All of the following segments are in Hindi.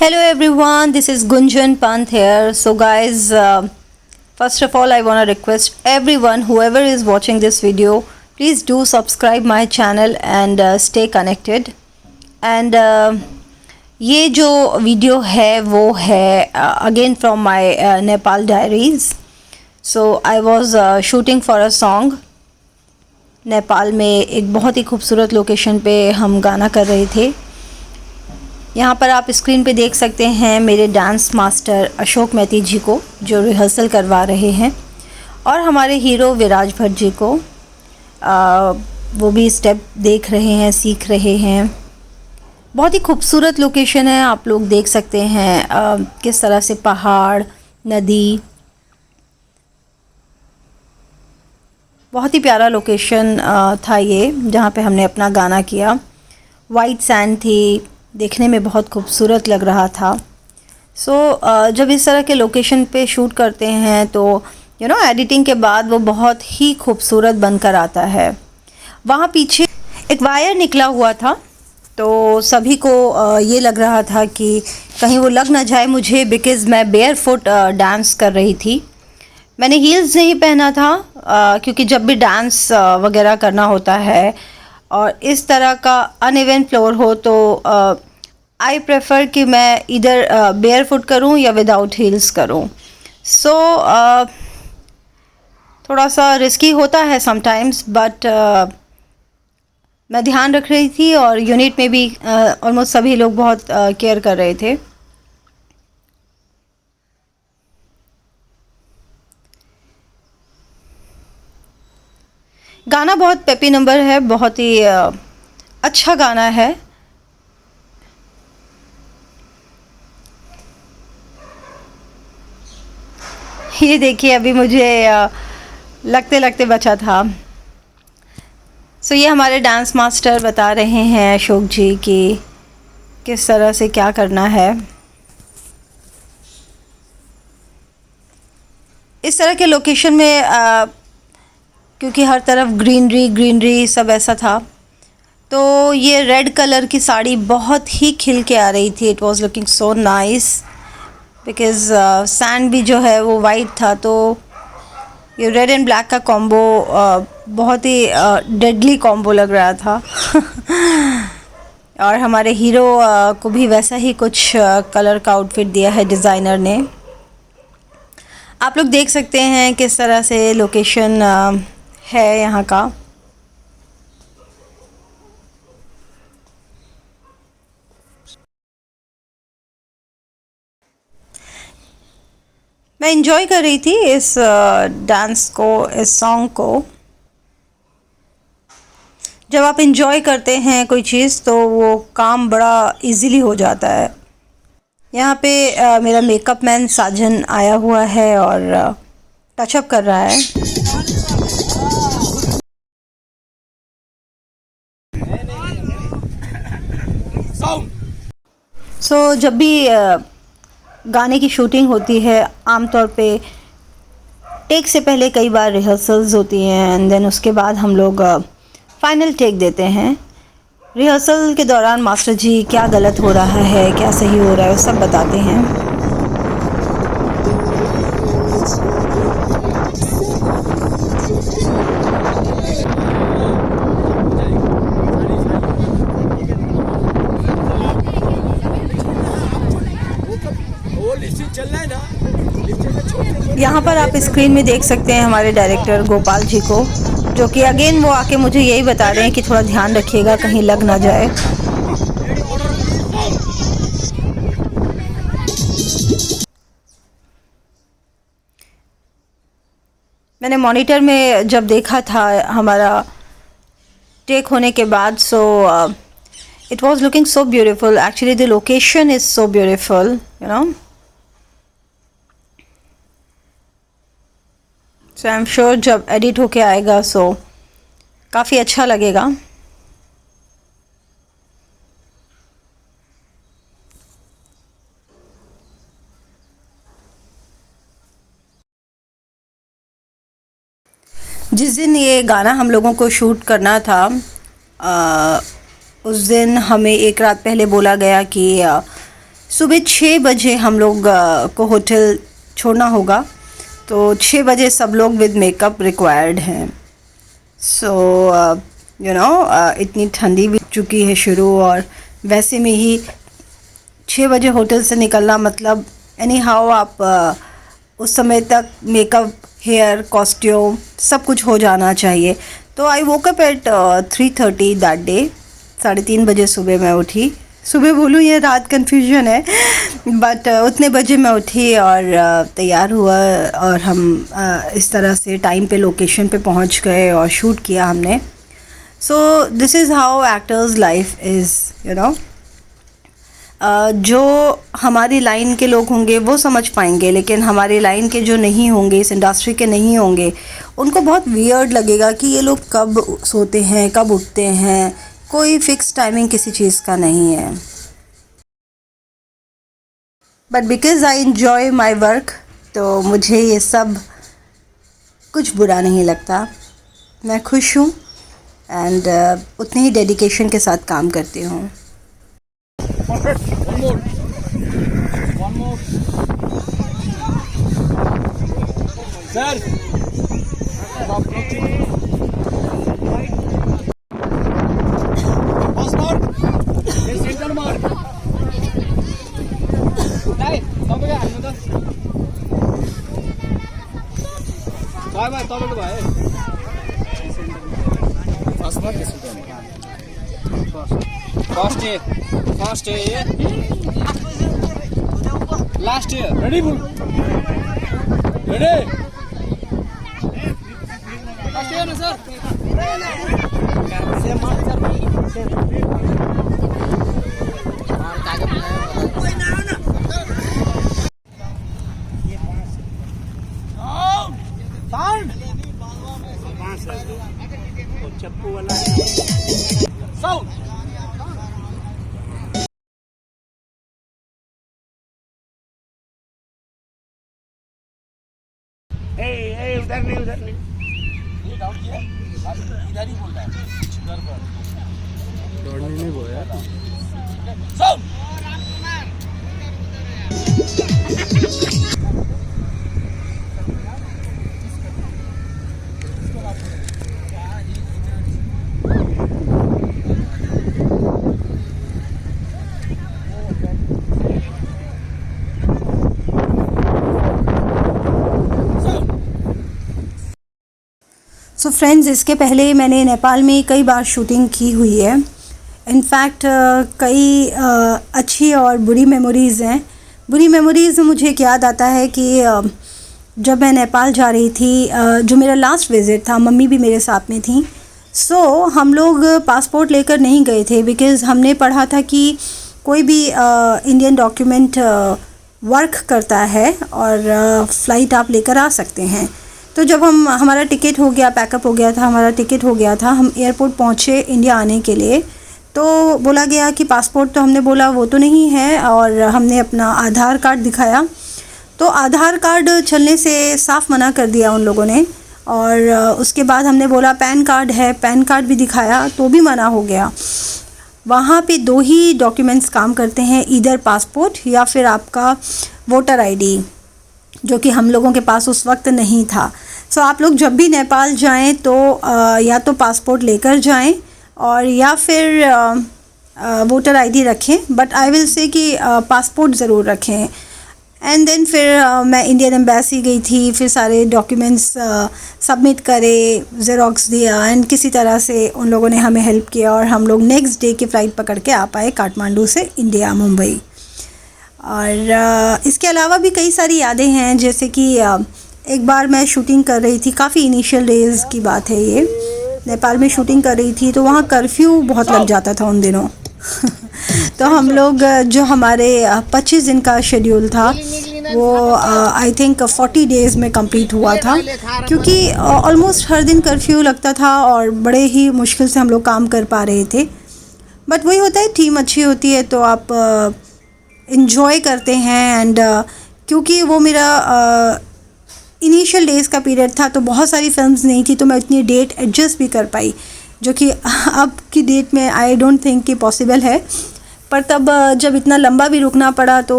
Hello everyone, this is Gunjan Pant here. So guys, first of all I want to request everyone, whoever is watching this video, please do subscribe my channel and stay connected. And ये जो वीडियो है वो है again from my Nepal diaries. So I was shooting for a song. Nepal में एक बहुत ही खूबसूरत लोकेशन पे हम गाना कर रहे थे. यहाँ पर आप स्क्रीन पे देख सकते हैं मेरे डांस मास्टर अशोक मैती जी को, जो रिहर्सल करवा रहे हैं, और हमारे हीरो विराज भट्ट जी को. वो भी स्टेप देख रहे हैं, सीख रहे हैं. बहुत ही खूबसूरत लोकेशन है, आप लोग देख सकते हैं किस तरह से पहाड़, नदी. बहुत ही प्यारा लोकेशन था ये, जहाँ पे हमने अपना गाना किया. वाइट सैंड थी, देखने में बहुत खूबसूरत लग रहा था. जब इस तरह के लोकेशन पे शूट करते हैं तो एडिटिंग के बाद वो बहुत ही खूबसूरत बनकर आता है. वहाँ पीछे एक वायर निकला हुआ था, तो सभी को ये लग रहा था कि कहीं वो लग ना जाए मुझे, बिकॉज़ मैं बेयर फुट डांस कर रही थी. मैंने हील्स नहीं पहना था क्योंकि जब भी डांस वगैरह करना होता है और इस तरह का अनइवन फ्लोर हो तो आई प्रेफर कि मैं इधर बेयर फुट करूं या विदाउट हील्स करूं. थोड़ा सा रिस्की होता है समटाइम्स, बट मैं ध्यान रख रही थी और यूनिट में भी ऑलमोस्ट सभी लोग बहुत केयर कर रहे थे. गाना बहुत पेपी नंबर है, बहुत ही अच्छा गाना है. ये देखिए, अभी मुझे लगते लगते बचा था. ये हमारे डांस मास्टर बता रहे हैं अशोक जी कि किस तरह से क्या करना है. इस तरह के लोकेशन में क्योंकि हर तरफ ग्रीनरी सब ऐसा था, तो ये रेड कलर की साड़ी बहुत ही खिल के आ रही थी. It was looking so nice because sand भी जो है वो वाइट था, तो ये रेड एंड ब्लैक का कॉम्बो बहुत ही डेडली कॉम्बो लग रहा था. और हमारे हीरो को भी वैसा ही कुछ कलर का आउटफिट दिया है डिज़ाइनर ने. आप लोग देख सकते हैं किस तरह से लोकेशन है यहाँ का. मैं इंजॉय कर रही थी इस डांस को, इस सॉन्ग को. जब आप इंजॉय करते हैं कोई चीज़ तो वो काम बड़ा इजीली हो जाता है. यहाँ पे मेरा मेकअप मैन साजन आया हुआ है और टचअप कर रहा है. जब भी गाने की शूटिंग होती है, आमतौर पे टेक से पहले कई बार रिहर्सल्स होती हैं एंड देन उसके बाद हम लोग फाइनल टेक देते हैं. रिहर्सल के दौरान मास्टर जी क्या गलत हो रहा है, क्या सही हो रहा है, वो सब बताते हैं. यहाँ पर आप स्क्रीन में देख सकते हैं हमारे डायरेक्टर गोपाल जी को, जो कि अगेन वो आके मुझे यही बता रहे हैं कि थोड़ा ध्यान रखिएगा, कहीं लग ना जाए. मैंने मॉनिटर में जब देखा था हमारा टेक होने के बाद, it was looking so beautiful. Actually the location is so beautiful, I am sure जब एडिट होके आएगा काफ़ी अच्छा लगेगा. जिस दिन ये गाना हम लोगों को शूट करना था, उस दिन हमें एक रात पहले बोला गया कि सुबह 6 बजे हम लोग को होटल छोड़ना होगा, तो 6 बजे सब लोग विद मेकअप रिक्वायर्ड हैं। सो इतनी ठंडी भी चुकी है शुरू, और वैसे में ही 6 बजे होटल से निकलना मतलब एनी हाउ आप उस समय तक मेकअप, हेयर, कॉस्ट्यूम सब कुछ हो जाना चाहिए। तो I woke up at 3:30 that day. 3:30 बजे सुबह मैं उठी। सुबह बोलूँ ये रात कन्फ्यूजन है, बट उतने बजे मैं उठी और तैयार हुआ, और हम इस तरह से टाइम पे लोकेशन पे पहुंच गए और शूट किया हमने। So this is how actors life is, जो हमारी लाइन के लोग होंगे वो समझ पाएंगे, लेकिन हमारी लाइन के जो नहीं होंगे, इस इंडस्ट्री के नहीं होंगे, उनको बहुत वियर्ड लगेगा कि ये लोग कब सोते हैं, कब उठते हैं, कोई फिक्स टाइमिंग किसी चीज़ का नहीं है। But because I enjoy my work, तो मुझे ये सब कुछ बुरा नहीं लगता। मैं खुश हूँ एंड उतने ही डेडिकेशन के साथ काम करती हूँ। One more. Sir. Stop looking. Pass mark. Yes, center mark. Nice. Stop again. Another. Bye bye. Stop it. Bye. Pass mark. Yes, center. Fast है. Fast है ये. Last year. Ready, bull. Ready. Last year, sir. Same mark, sir. Sound. चप्पू वाला sound. उधर नहीं ये डाउन किया, इधर ही बोल रहा है, इधर पर दौड़ने नहीं बोला। साउंड सो फ्रेंड्स, इसके पहले मैंने नेपाल में कई बार शूटिंग की हुई है। इनफैक्ट कई अच्छी और बुरी मेमोरीज़ हैं। बुरी मेमोरीज़ मुझे एक याद आता है कि जब मैं नेपाल जा रही थी, जो मेरा लास्ट विज़िट था, मम्मी भी मेरे साथ में थी। सो हम लोग पासपोर्ट लेकर नहीं गए थे, बिकॉज़ हमने पढ़ा था कि कोई भी इंडियन डॉक्यूमेंट वर्क करता है और फ़्लाइट आप लेकर आ सकते हैं। तो जब हमारा टिकट हो गया, पैकअप हो गया था, हमारा टिकट हो गया था, हम एयरपोर्ट पहुँचे इंडिया आने के लिए, तो बोला गया कि पासपोर्ट, तो हमने बोला वो तो नहीं है, और हमने अपना आधार कार्ड दिखाया, तो आधार कार्ड चलने से साफ मना कर दिया उन लोगों ने। और उसके बाद हमने बोला पैन कार्ड है, पैन कार्ड भी दिखाया तो भी मना हो गया। वहाँ पे 2 ही डॉक्यूमेंट्स काम करते हैं, इधर पासपोर्ट या फिर आपका वोटर आईडी, जो कि हम लोगों के पास उस वक्त नहीं था। सो आप लोग जब भी नेपाल जाएं तो या तो पासपोर्ट लेकर जाएं और या फिर वोटर आईडी रखें, बट आई विल से कि पासपोर्ट ज़रूर रखें। एंड देन फिर मैं इंडियन एम्बेसी गई थी, फिर सारे डॉक्यूमेंट्स सबमिट करे, ज़ेरॉक्स दिया, एंड किसी तरह से उन लोगों ने हमें हेल्प किया और हम लोग नेक्स्ट डे की फ़्लाइट पकड़ के आ पाए काठमांडू से इंडिया, मुंबई। और इसके अलावा भी कई सारी यादें हैं, जैसे कि एक बार मैं शूटिंग कर रही थी, काफ़ी इनिशियल डेज़ की बात है ये, नेपाल में शूटिंग कर रही थी, तो वहाँ कर्फ्यू बहुत लग जाता था उन दिनों। तो हम लोग, जो हमारे 25 दिन का शेड्यूल था, वो आई थिंक 40 डेज़ में कंप्लीट हुआ था, क्योंकि ऑलमोस्ट हर दिन कर्फ्यू लगता था और बड़े ही मुश्किल से हम लोग काम कर पा रहे थे। बट वही होता है, टीम अच्छी होती है तो आप इन्जॉय करते हैं। एंड क्योंकि वो मेरा इनिशियल डेज़ का पीरियड था, तो बहुत सारी फिल्म्स नहीं थी, तो मैं इतनी डेट एडजस्ट भी कर पाई, जो कि अब की डेट में आई डोंट थिंक कि पॉसिबल है। पर तब जब इतना लंबा भी रुकना पड़ा तो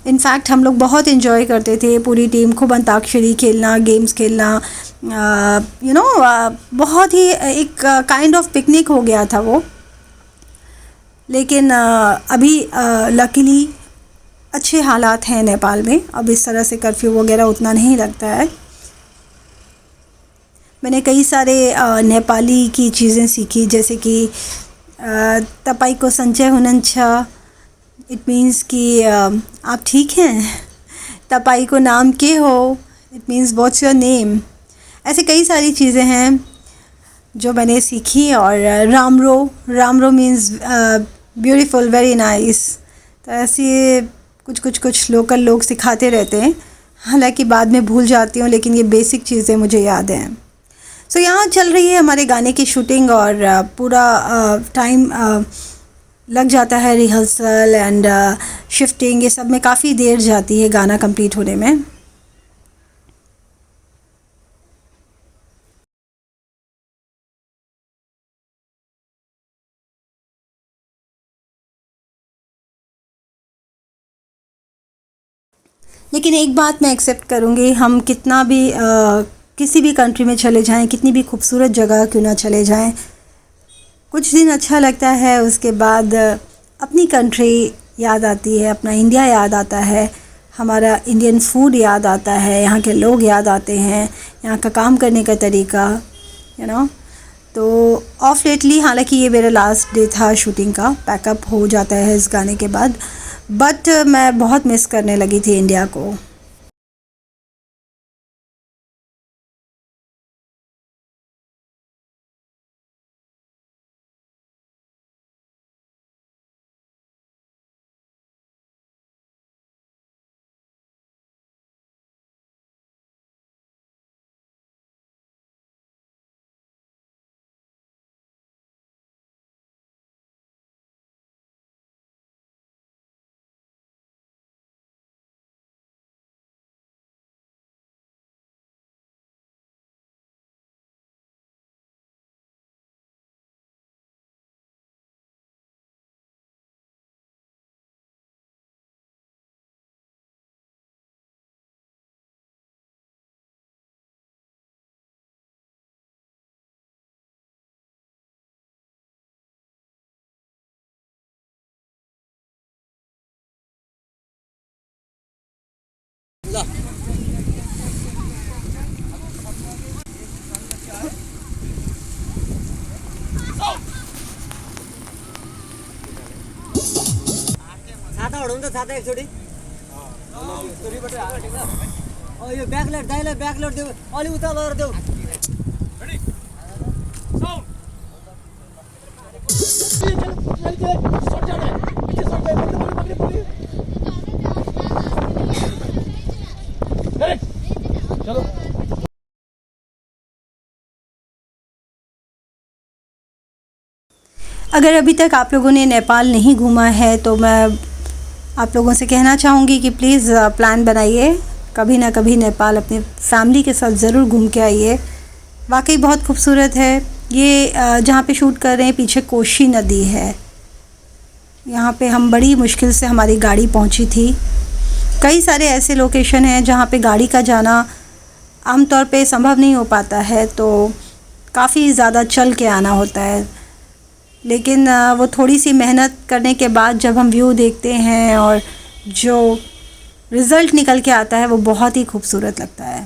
इनफैक्ट हम लोग बहुत इन्जॉय करते थे, पूरी टीम खूब अंताक्षरी खेलना, गेम्स खेलना, बहुत ही एक काइंड ऑफ पिकनिक हो गया था वो। लेकिन अभी लकीली अच्छे हालात हैं नेपाल में, अब इस तरह से कर्फ्यू वगैरह उतना नहीं लगता है। मैंने कई सारे नेपाली की चीज़ें सीखी, जैसे कि तपाईको सन्चय हुनुहुन्छ, इट मीन्स कि आप ठीक हैं, तपाईको नाम के हो, it means what's your name. ऐसे कई सारी चीज़ें हैं जो मैंने सीखी। और रामरो मीन्स ब्यूटीफुल, वेरी नाइस। तो ऐसे कुछ लोकल लोग सिखाते रहते हैं, हालांकि बाद में भूल जाती हूँ, लेकिन ये बेसिक चीज़ें मुझे याद हैं। सो यहाँ चल रही है हमारे गाने की शूटिंग, और पूरा टाइम लग जाता है रिहर्सल एंड शिफ्टिंग, ये सब में काफ़ी देर जाती है गाना कंप्लीट होने में। लेकिन एक बात मैं एक्सेप्ट करूँगी, हम कितना भी किसी भी कंट्री में चले जाएं, कितनी भी खूबसूरत जगह क्यों ना चले जाएं, कुछ दिन अच्छा लगता है, उसके बाद अपनी कंट्री याद आती है, अपना इंडिया याद आता है, हमारा इंडियन फूड याद आता है, यहाँ के लोग याद आते हैं, यहाँ का काम करने का तरीका, तो ऑफ लेटली, हालांकि ये मेरा लास्ट डे था शूटिंग का, पैकअप हो जाता है इस गाने के बाद, बट मैं बहुत मिस करने लगी थी इंडिया को। छाता हटाउनु त छाता एकचोटि यो ब्याकलाइट दाइलाई ब्याकलाइट देऊ, अलि उता लगेर देऊ। अगर अभी तक आप लोगों ने नेपाल नहीं घूमा है तो मैं आप लोगों से कहना चाहूँगी कि प्लीज़ प्लान बनाइए, कभी ना कभी नेपाल अपने फैमिली के साथ ज़रूर घूम के आइए। वाकई बहुत खूबसूरत है ये। जहाँ पे शूट कर रहे हैं पीछे कोशी नदी है, यहाँ पे हम बड़ी मुश्किल से हमारी गाड़ी पहुँची थी। कई सारे ऐसे लोकेशन हैं जहाँ पे गाड़ी का जाना आमतौर पे संभव नहीं हो पाता है, तो काफ़ी ज़्यादा चल के आना होता है। लेकिन वो थोड़ी सी मेहनत करने के बाद जब हम व्यू देखते हैं और जो रिज़ल्ट निकल के आता है वो बहुत ही खूबसूरत लगता है।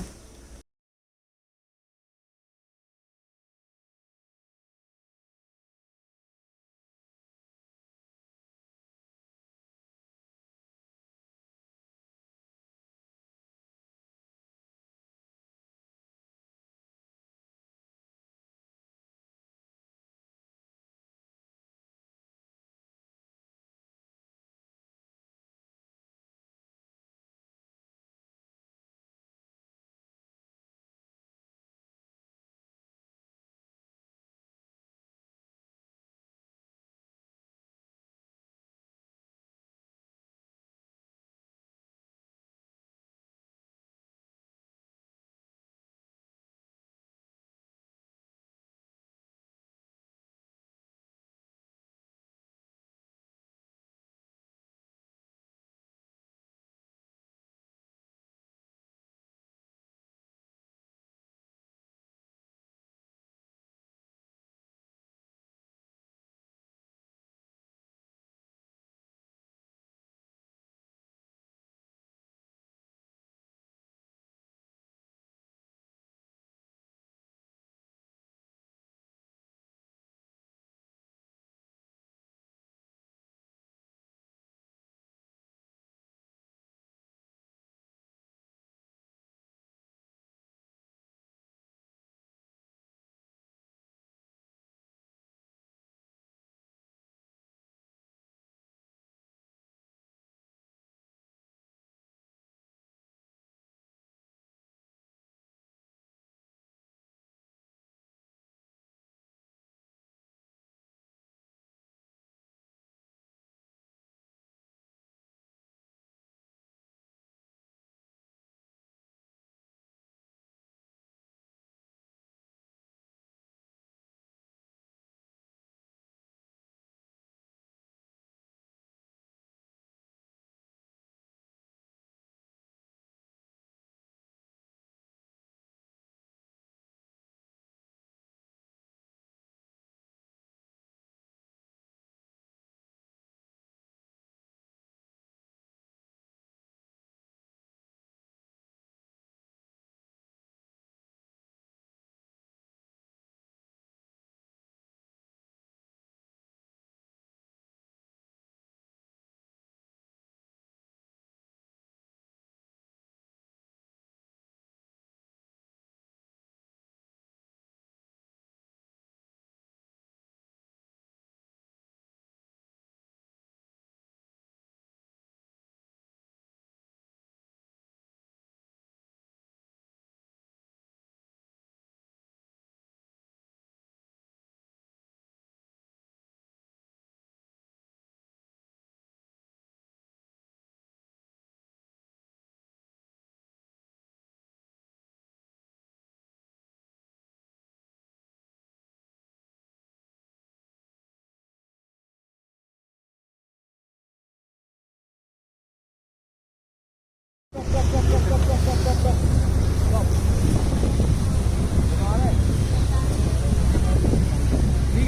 ठीक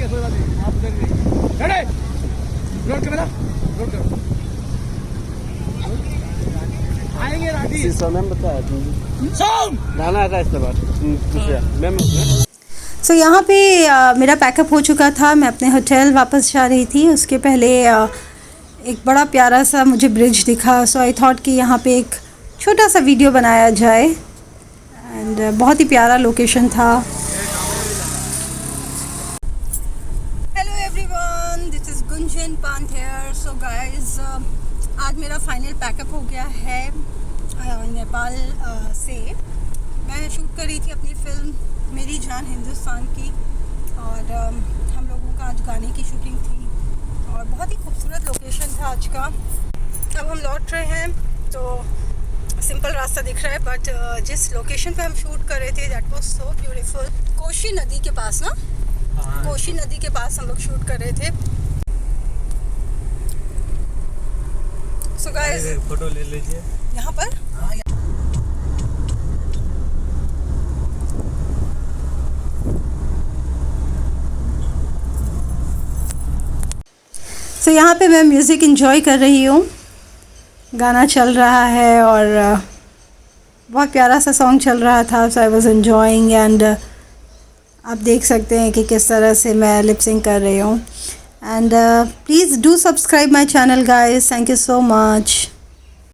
है, कोई बात नहीं, आप उधर ही रहिए। लोड कैमरा, लोड करो। आएंगे राठी। मैम बताया सोम गाना था इसके बाद दूसरा मैम सो यहाँ पे मेरा पैकअप हो चुका था, मैं अपने होटल वापस जा रही थी। उसके पहले एक बड़ा प्यारा सा मुझे ब्रिज दिखा, सो आई थॉट कि यहाँ पे एक छोटा सा वीडियो बनाया जाए एंड बहुत ही प्यारा लोकेशन था। Hello everyone, this is Gunjan Panth here. So guys, आज मेरा फाइनल पैकअप हो गया है नेपाल से। मैं शूट कर रही थी अपनी फिल्म मेरी जान हिंदुस्तान की, और हम लोगों का आज गाने की शूटिंग थी और बहुत ही खूबसूरत लोकेशन था आज का। अब हम लौट रहे हैं तो सिंपल रास्ता दिख रहा है, बट जिस लोकेशन पे हम शूट कर रहे थे that was so beautiful. Kosi नदी के पास ना, कोशी नदी के पास हम लोग शूट कर रहे थे। सो गाइस, फोटो ले लीजिए यहाँ पर तो यहाँ पे मैं म्यूज़िक एंजॉय कर रही हूँ, गाना चल रहा है और बहुत प्यारा सा सॉन्ग चल रहा था। सो आई वाज एंजॉयिंग एंड आप देख सकते हैं कि किस तरह से मैं लिप सिंक कर रही हूँ। And please do subscribe my channel guys, thank you so much.